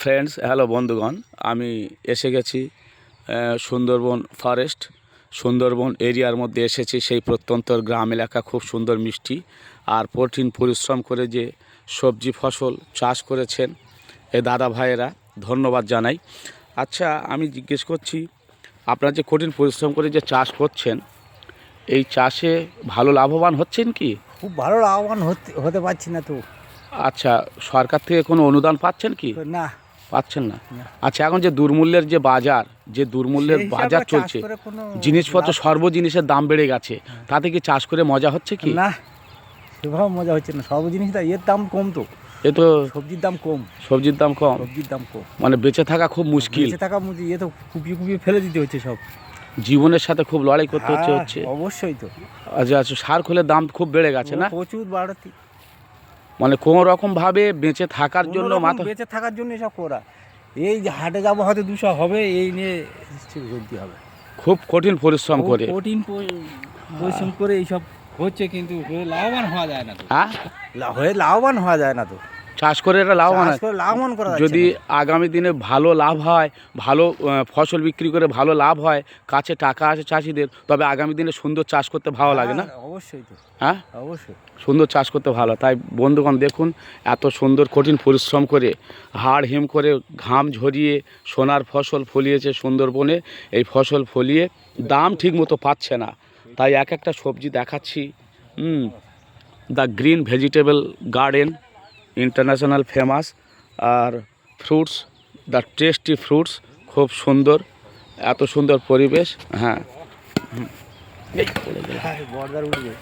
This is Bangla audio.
ফ্রেন্ডস, হ্যালো বন্ধুগণ, আমি এসে গেছি সুন্দরবন ফরেস্ট, সুন্দরবন এরিয়ার মধ্যে এসেছি। সেই প্রত্যন্ত গ্রাম এলাকা, খুব সুন্দর মিষ্টি আর কঠিন পরিশ্রম করে যে সবজি ফসল চাষ করেছেন এই দাদা ভাইয়েরা, ধন্যবাদ জানাই। আচ্ছা, আমি জিজ্ঞেস করছি, আপনারা যে কঠিন পরিশ্রম করে যে চাষ করছেন, এই চাষে ভালো লাভবান হচ্ছেন কি? খুব ভালো লাভবান হতে পারছি না তো। আচ্ছা, সরকার থেকে কোনো অনুদান পাচ্ছেন কি? না, পাচ্ছেন না। না। আচ্ছা, এখন যে দুর্মূল্যের যে বাজার, সেই হিসাবে বাজার চাষ চলছে, করে কোনো জিনিসপত্র লাভ- সর্ব জিনিসের দাম বেড়ে গেছে, তাতে কি চাষ করে মজা হচ্ছে কি? না, সেভাবে মজা হচ্ছে না। সব জিনিসটা এর দাম কম তো, এ তো সবজির দাম কম। সবজির দাম কম, সবজির দাম কম, মানে বেঁচে থাকা খুব মুশকিল। বেঁচে থাকা এ তো কুপিয়ে কুপিয়ে ফেলে দিতে হচ্ছে সব। জীবনের সাথে খুব লড়াই করতে হচ্ছে। হ্যাঁ, অবশ্যই তো। আচ্ছা আচ্ছা, সার খোলের দাম খুব বেড়ে গেছে না? প্রচুর বাড়তি। মানে কোনো রকম ভাবে বেঁচে থাকার জন্য কোনোরকম বেঁচে থাকার জন্য এসব করা। এই যে হাটে যাবো, হয়তো 200 হবে, এই নিয়ে চলতে হবে। খুব কঠিন পরিশ্রম খুব করে। কঠিন পরিশ্রম করে এইসব হচ্ছে, কিন্তু লাভবান হওয়া যায় না তো। হ্যাঁ, লাভবান হওয়া যায় না তো। চাষ করে এরা লাভবান চাষ করে লাভবান করা যাচ্ছে যদি না। আগামী দিনে ভালো লাভ হয়, ভালো ফসল বিক্রি করে ভালো লাভ হয়, কাছে টাকা আছে চাষিদের, তবে আগামী দিনে সুন্দর চাষ করতে ভালো লাগে না? অবশ্যই তো, হ্যাঁ, অবশ্যই। সুন্দর চাষ করতে ভালো। তাই বন্ধুগণ দেখুন, এত সুন্দর কঠিন পরিশ্রম করে, হাড় হিম করে, ঘাম ঝরিয়ে সোনার ফসল ফলিয়েছে সুন্দরবনে। এই ফসল ফলিয়ে দাম ঠিক মতো পাচ্ছে না, তাই এক একটা সবজি দেখাচ্ছি। The green vegetable garden, international famous. আর ফ্রুটস, দ্য টেস্টি ফ্রুটস, খুব সুন্দর, এত সুন্দর পরিবেশ। হ্যাঁ, বর্দার উঠবে।